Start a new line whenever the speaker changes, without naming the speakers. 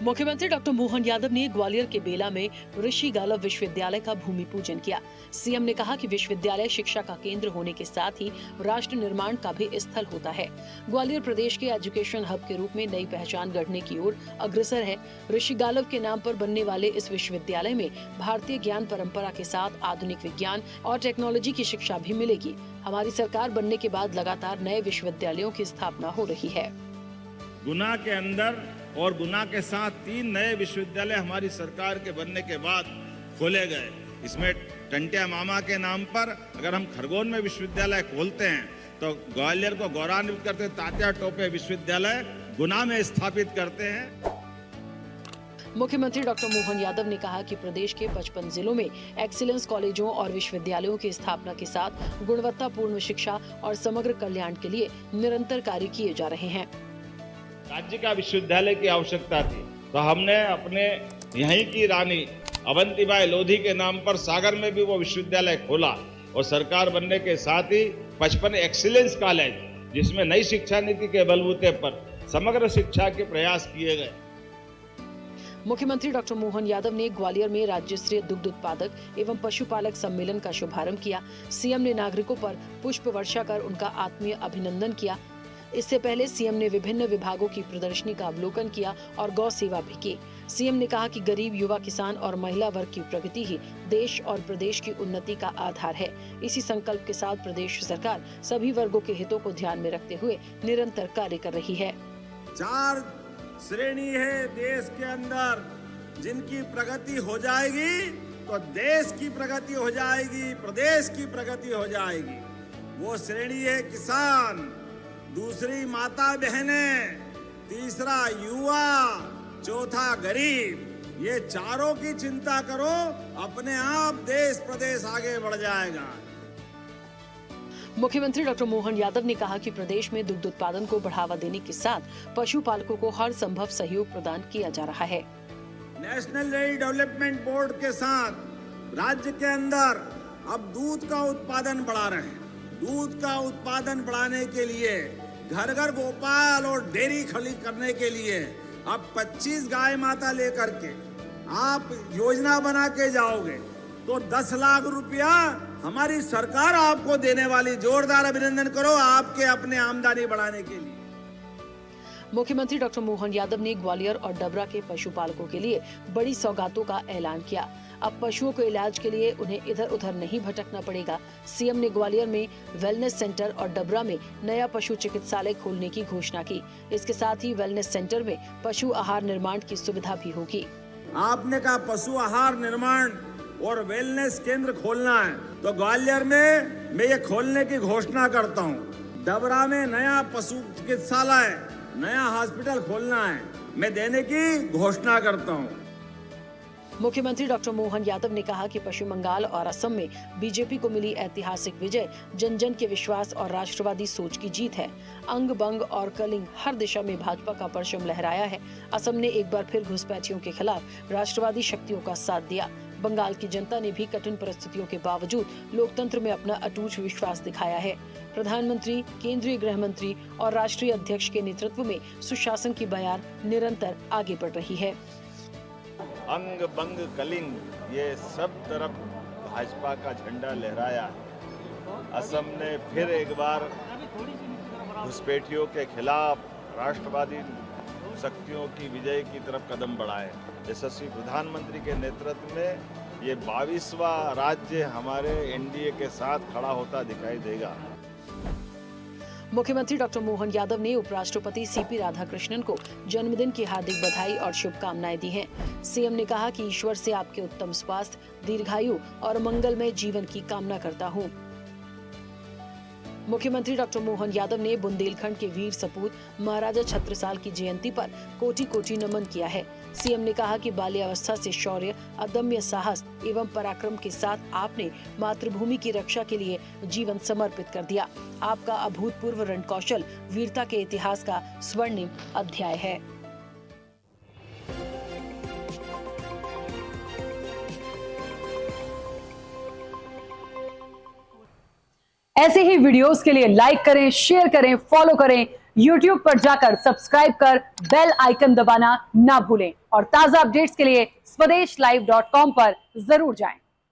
मुख्यमंत्री डॉक्टर मोहन यादव ने ग्वालियर के बेला में ऋषि गालव विश्वविद्यालय का भूमि पूजन किया। सीएम ने कहा कि विश्वविद्यालय शिक्षा का केंद्र होने के साथ ही राष्ट्र निर्माण का भी स्थल होता है। ग्वालियर प्रदेश के एजुकेशन हब के रूप में नई पहचान गढ़ने की ओर अग्रसर है। ऋषि गालव के नाम पर बनने वाले इस विश्वविद्यालय में भारतीय ज्ञान परंपरा के साथ आधुनिक विज्ञान और टेक्नोलॉजी की शिक्षा भी मिलेगी। हमारी सरकार बनने के बाद लगातार नए विश्वविद्यालयों की स्थापना हो रही है।
गुना के अंदर और गुना के साथ 3 नए विश्वविद्यालय हमारी सरकार के बनने के बाद खोले गए। इसमें टंटिया मामा के नाम पर अगर हम खरगोन में विश्वविद्यालय खोलते हैं तो ग्वालियर को गौरवान्वित करते हैं। तात्या टोपे विश्वविद्यालय गुना में स्थापित करते हैं।
मुख्यमंत्री डॉक्टर मोहन यादव ने कहा कि प्रदेश के 55 जिलों में एक्सीलेंस कॉलेजों और विश्वविद्यालयों की स्थापना के साथ गुणवत्तापूर्ण शिक्षा और समग्र कल्याण के लिए निरंतर कार्य किए जा रहे हैं।
राज्य का विश्वविद्यालय की आवश्यकता थी तो हमने अपने यहीं की रानी अवंतीबाई लोधी के नाम पर सागर में भी वो विश्वविद्यालय खोला और सरकार बनने के साथ ही 55 एक्सीलेंस कॉलेज जिसमें नई शिक्षा नीति के बलबूते पर समग्र शिक्षा के प्रयास किए गए।
मुख्यमंत्री डॉक्टर मोहन यादव ने ग्वालियर में राज्य स्तरीय दुग्ध उत्पादक एवं पशुपालक सम्मेलन का शुभारंभ किया। सीएम ने नागरिकों पर पुष्प वर्षा कर उनका आत्मीय अभिनंदन किया। इससे पहले सीएम ने विभिन्न विभागों की प्रदर्शनी का अवलोकन किया और गौ सेवा भी की। सीएम ने कहा कि गरीब, युवा, किसान और महिला वर्ग की प्रगति ही देश और प्रदेश की उन्नति का आधार है। इसी संकल्प के साथ प्रदेश सरकार सभी वर्गों के हितों को ध्यान में रखते हुए निरंतर कार्य कर रही है।
4 श्रेणी है देश के अंदर जिनकी प्रगति हो जाएगी तो देश की प्रगति हो जाएगी, प्रदेश की प्रगति हो जाएगी। वो श्रेणी है किसान, दूसरी माता बहनें, तीसरा युवा, चौथा गरीब। ये चारों की चिंता करो, अपने आप देश प्रदेश आगे बढ़ जाएगा।
मुख्यमंत्री डॉक्टर मोहन यादव ने कहा कि प्रदेश में दुग्ध उत्पादन को बढ़ावा देने के साथ पशुपालकों को हर संभव सहयोग प्रदान किया जा रहा है।
नेशनल डेयरी डेवलपमेंट बोर्ड के साथ राज्य के अंदर अब दूध का उत्पादन बढ़ा रहे हैं। दूध का उत्पादन बढ़ाने के लिए घर घर गोपाल और डेयरी खड़ी करने के लिए अब 25 गाय माता लेकर के आप योजना बना के जाओगे तो 10 लाख रुपया हमारी सरकार आपको देने वाली। जोरदार अभिनंदन करो आपके अपने आमदनी बढ़ाने के लिए।
मुख्यमंत्री डॉक्टर मोहन यादव ने ग्वालियर और डबरा के पशुपालकों के लिए बड़ी सौगातों का ऐलान किया। अब पशुओं के इलाज के लिए उन्हें इधर उधर नहीं भटकना पड़ेगा। सीएम ने ग्वालियर में वेलनेस सेंटर और डबरा में नया पशु चिकित्सालय खोलने की घोषणा की। इसके साथ ही वेलनेस सेंटर में पशु आहार निर्माण की सुविधा भी होगी।
आपने कहा पशु आहार निर्माण और वेलनेस केंद्र खोलना है तो ग्वालियर में मैं ये खोलने की घोषणा करता हूँ। डबरा में नया पशु चिकित्सालय, नया हॉस्पिटल खोलना है, मैं देने की घोषणा करता हूँ।
मुख्यमंत्री डॉक्टर मोहन यादव ने कहा कि पश्चिम बंगाल और असम में बीजेपी को मिली ऐतिहासिक विजय जन जन के विश्वास और राष्ट्रवादी सोच की जीत है। अंग बंग और कलिंग हर दिशा में भाजपा का परचम लहराया है। असम ने एक बार फिर घुसपैठियों के खिलाफ राष्ट्रवादी शक्तियों का साथ दिया। बंगाल की जनता ने भी कठिन परिस्थितियों के बावजूद लोकतंत्र में अपना अटूट विश्वास दिखाया है। प्रधानमंत्री, केंद्रीय गृह मंत्री और राष्ट्रीय अध्यक्ष के नेतृत्व में सुशासन की बयार निरंतर आगे बढ़ रही है।
अंग बंग कलिंग ये सब तरफ भाजपा का झंडा लहराया है। असम ने फिर एक बार घुसपैठियों के खिलाफ राष्ट्रवादी शक्तियों की विजय की तरफ कदम बढ़ाए। यशस्वी प्रधानमंत्री के नेतृत्व में ये 22वां राज्य हमारे एनडीए के साथ खड़ा होता दिखाई देगा।
मुख्यमंत्री डॉक्टर मोहन यादव ने उपराष्ट्रपति सीपी राधाकृष्णन को जन्मदिन की हार्दिक बधाई और शुभकामनाएं दी हैं। सीएम ने कहा कि ईश्वर से आपके उत्तम स्वास्थ्य, दीर्घायु और मंगलमय जीवन की कामना करता हूं। मुख्यमंत्री डॉक्टर मोहन यादव ने बुंदेलखंड के वीर सपूत महाराजा छत्रसाल की जयंती पर कोटि कोटि नमन किया है। सीएम ने कहा कि बाल्यावस्था से शौर्य, अदम्य साहस एवं पराक्रम के साथ आपने मातृभूमि की रक्षा के लिए जीवन समर्पित कर दिया। आपका अभूतपूर्व रणकौशल वीरता के इतिहास का स्वर्णिम अध्याय है।
ऐसे ही वीडियोस के लिए लाइक करें, शेयर करें, फॉलो करें YouTube पर जाकर सब्सक्राइब कर बेल आइकन दबाना ना भूलें और ताजा अपडेट्स के लिए स्वदेशलाइव.com पर जरूर जाएं।